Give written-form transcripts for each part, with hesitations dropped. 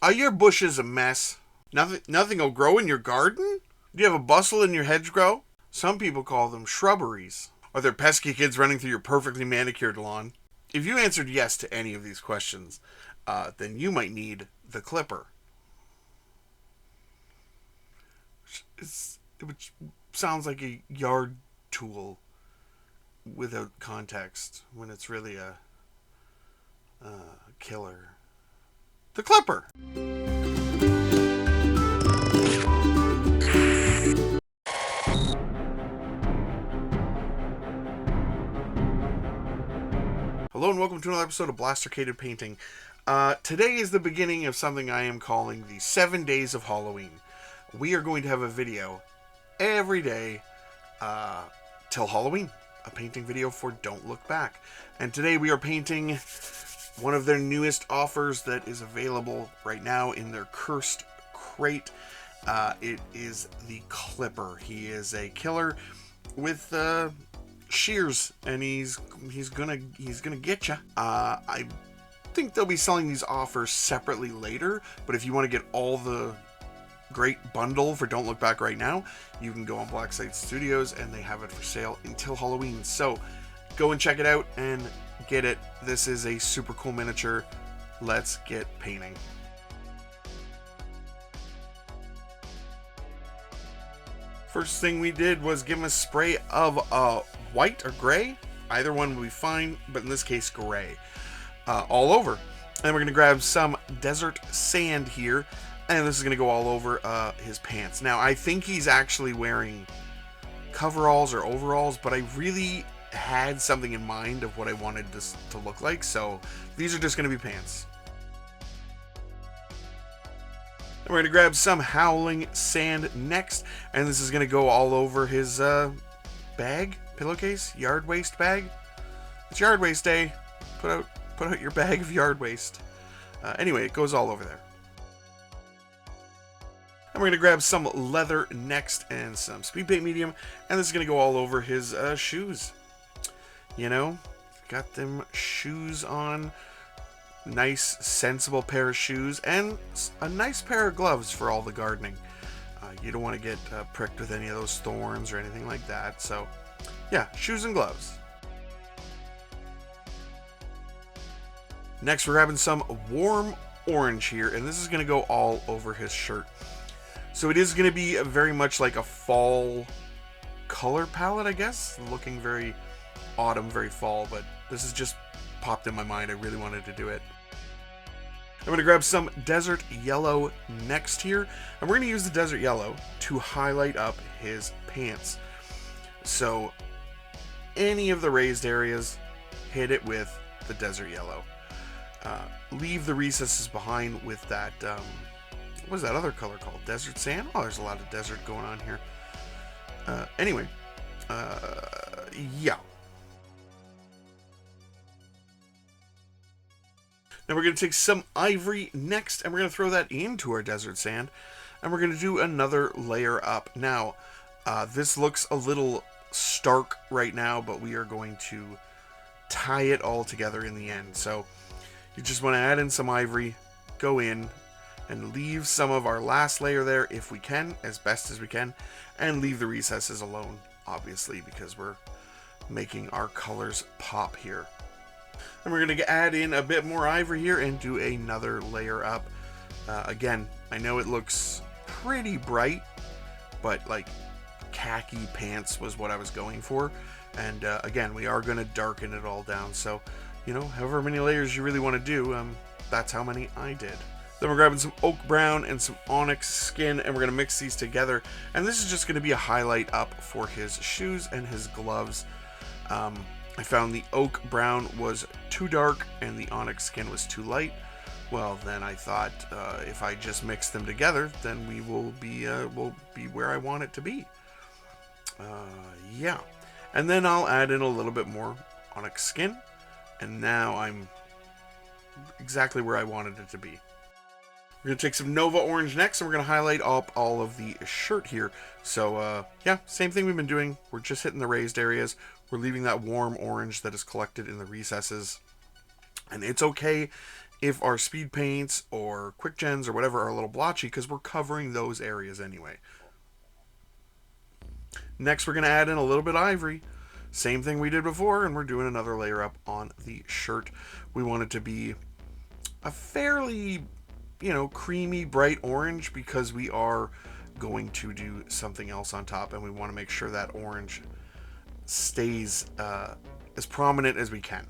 Are your bushes a mess? Nothing will grow in your garden? Do you have a bustle in your hedgerow? Some people call them shrubberies. Are there pesky kids running through your perfectly manicured lawn? If you answered yes to any of these questions, then you might need the clipper. Which sounds like a yard tool without context when it's really a killer. The clipper! Hello and welcome to another episode of Blastercated Painting. Today is the beginning of something I am calling the 7 days of Halloween. We are going to have a video every day till Halloween. A painting video for Don't Look Back. And today we are painting one of their newest offers that is available right now in their cursed crate. It is the Clipper. He is a killer with shears, and he's gonna get you. I think they'll be selling these offers separately later, but if you want to get all the great bundle for Don't Look Back right now, you can go on Blacksite Studios and they have it for sale until Halloween. So go and check it out and get it. This is a super cool miniature. Let's get painting. First thing we did was give him a spray of white or gray. Either one will be fine, but in this case gray, all over. And we're going to grab some desert sand here, and this is going to go all over his pants. Now, I think he's actually wearing coveralls or overalls, but I really had something in mind of what I wanted this to look like, so these are just going to be pants. And we're going to grab some howling sand next, and this is going to go all over his bag, pillowcase, yard waste bag. It's yard waste day. Put out your bag of yard waste. Anyway, it goes all over there. And we're going to grab some leather next and some speed paint medium, and this is going to go all over his shoes. You know, got them shoes on. Nice, sensible pair of shoes, and a nice pair of gloves for all the gardening. You don't want to get pricked with any of those thorns or anything like that. So, yeah, shoes and gloves. Next, we're grabbing some warm orange here, and this is going to go all over his shirt. So it is going to be very much like a fall color palette, I guess. Looking very autumn, very fall, but this has just popped in my mind. I really wanted to do it. I'm going to grab some desert yellow next here, and we're going to use the desert yellow to highlight up his pants. So any of the raised areas, hit it with the desert yellow. Leave the recesses behind with that, what is that other color called? Desert sand? Oh, there's a lot of desert going on here. Anyway, yeah. Now we're going to take some ivory next, and we're going to throw that into our desert sand, and we're going to do another layer up. Now, this looks a little stark right now, but we are going to tie it all together in the end. So you just want to add in some ivory, go in, and leave some of our last layer there if we can, as best as we can, and leave the recesses alone, obviously, because we're making our colors pop here. And we're going to add in a bit more ivory here and do another layer up. Again, I know it looks pretty bright, but like khaki pants was what I was going for. And again, we are going to darken it all down. So, you know, however many layers you really want to do, that's how many I did. Then we're grabbing some oak brown and some onyx skin, and we're going to mix these together. And this is just going to be a highlight up for his shoes and his gloves. I found the oak brown was too dark and the onyx skin was too light. Well, then I thought if I just mix them together, then we will be where I want it to be. Yeah. And then I'll add in a little bit more onyx skin, and now I'm exactly where I wanted it to be. We're going to take some Nova Orange next, and we're going to highlight up all of the shirt here. So, yeah, same thing we've been doing. We're just hitting the raised areas. We're leaving that warm orange that is collected in the recesses. And it's okay if our speed paints or quick gens or whatever are a little blotchy, because we're covering those areas anyway. Next, we're going to add in a little bit of ivory. Same thing we did before, and we're doing another layer up on the shirt. We want it to be a fairly, creamy, bright orange, because we are going to do something else on top, and we want to make sure that orange stays as prominent as we can.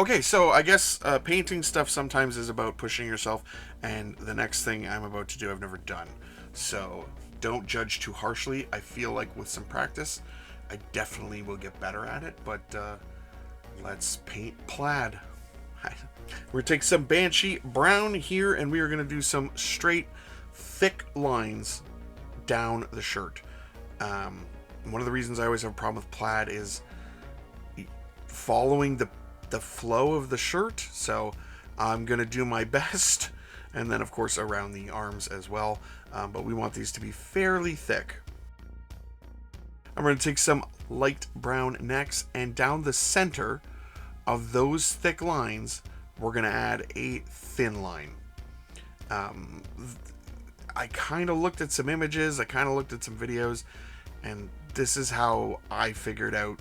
Okay, so I guess painting stuff sometimes is about pushing yourself, and the next thing I'm about to do I've never done. So don't judge too harshly. I feel like with some practice, I definitely will get better at it, but let's paint plaid. We're going to take some Banshee brown here, and we are going to do some straight, thick lines down the shirt. One of the reasons I always have a problem with plaid is following the flow of the shirt, so I'm going to do my best, and then of course around the arms as well, but we want these to be fairly thick. I'm going to take some light brown next, and down the center of those thick lines, we're going to add a thin line. I kind of looked at some images, I kind of looked at some videos, and this is how I figured out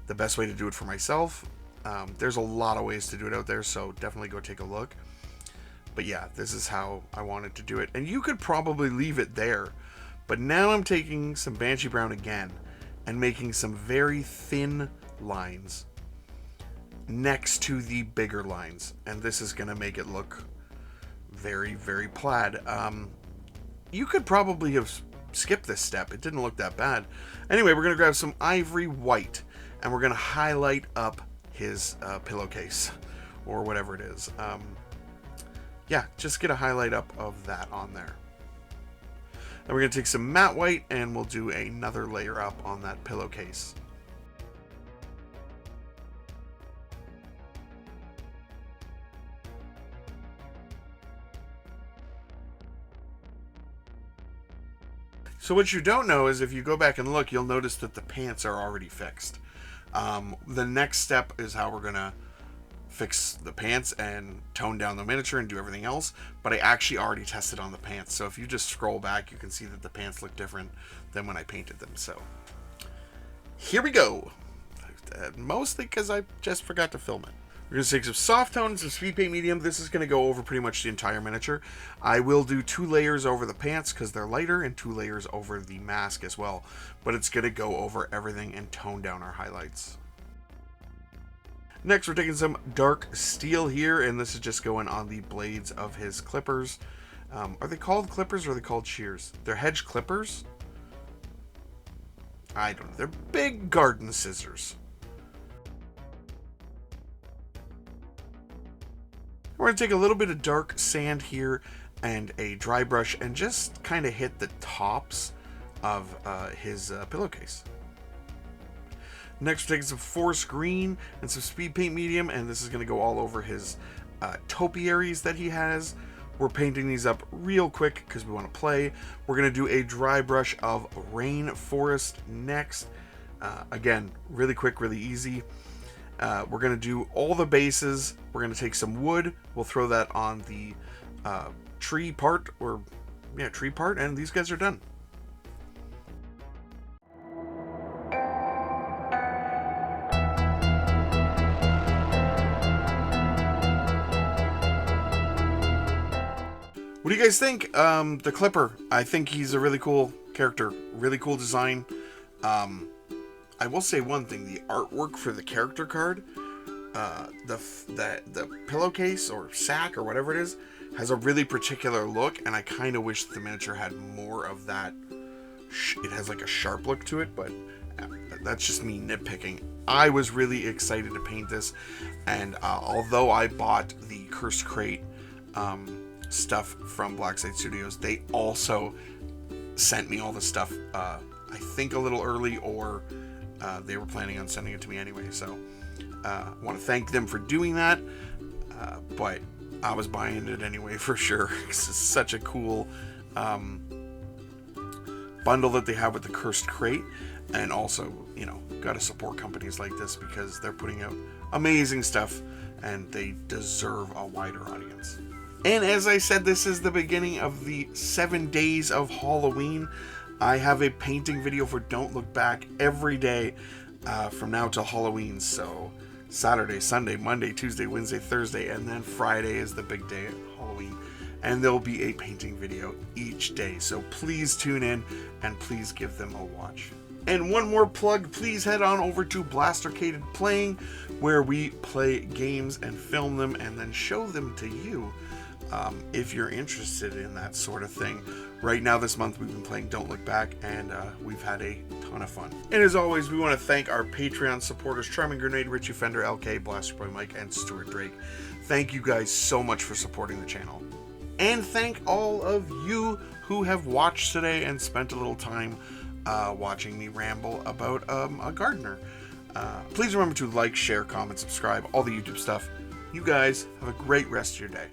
the best way to do it for myself. There's a lot of ways to do it out there, so definitely go take a look. But yeah, this is how I wanted to do it. And you could probably leave it there. But now I'm taking some Banshee brown again and making some very thin lines next to the bigger lines. And this is going to make it look very, very plaid. You could probably have skipped this step. It didn't look that bad. Anyway, we're going to grab some ivory white, and we're going to highlight up his pillowcase or whatever it is. Yeah, just get a highlight up of that on there. Then we're going to take some matte white, and we'll do another layer up on that pillowcase. So what you don't know is, if you go back and look, you'll notice that the pants are already fixed. The next step is how we're going to fix the pants and tone down the miniature and do everything else, but I actually already tested on the pants, so if you just scroll back, you can see that the pants look different than when I painted them. So here we go. Mostly because I just forgot to film it. We're going to take some soft tone and some speed paint medium. This is going to go over pretty much the entire miniature. I will do 2 layers over the pants because they're lighter, and 2 layers over the mask as well, but it's going to go over everything and tone down our highlights. Next, we're taking some dark steel here, and this is just going on the blades of his clippers. Are they called clippers or are they called shears? They're hedge clippers? I don't know. They're big garden scissors. We're going to take a little bit of dark sand here and a dry brush and just kind of hit the tops of his pillowcase. Next, we're taking some forest green and some speed paint medium, and this is going to go all over his topiaries that he has. We're painting these up real quick because we want to play. We're going to do a dry brush of rainforest next. Again, really quick, really easy. We're going to do all the bases. We're going to take some wood. We'll throw that on the tree part, and these guys are done. What do you guys think? The Clipper. I think he's a really cool character. Really cool design. I will say one thing. The artwork for the character card, the pillowcase or sack or whatever it is, has a really particular look, and I kind of wish the miniature had more of that. It has like a sharp look to it, but that's just me nitpicking. I was really excited to paint this, and although I bought the Cursed Crate stuff from Blacksite Studios, they also sent me all the stuff, I think a little early, or they were planning on sending it to me anyway, so I want to thank them for doing that, but I was buying it anyway for sure. This is such a cool bundle that they have with the Cursed Crate, and also, got to support companies like this because they're putting out amazing stuff, and they deserve a wider audience. And as I said, this is the beginning of the 7 days of Halloween. I have a painting video for Don't Look Back every day from now till Halloween. So Saturday, Sunday, Monday, Tuesday, Wednesday, Thursday, and then Friday is the big day of Halloween. And there'll be a painting video each day. So please tune in and please give them a watch. And one more plug, please head on over to Blastercaded Playing, where we play games and film them and then show them to you. If you're interested in that sort of thing. Right now this month we've been playing Don't Look Back, and we've had a ton of fun. And as always, we want to thank our Patreon supporters, Charming Grenade, Richie Fender, LK, Blaster Boy Mike, and Stuart Drake. Thank you guys so much for supporting the channel. And thank all of you who have watched today and spent a little time watching me ramble about a gardener. Please remember to like, share, comment, subscribe, all the YouTube stuff. You guys have a great rest of your day.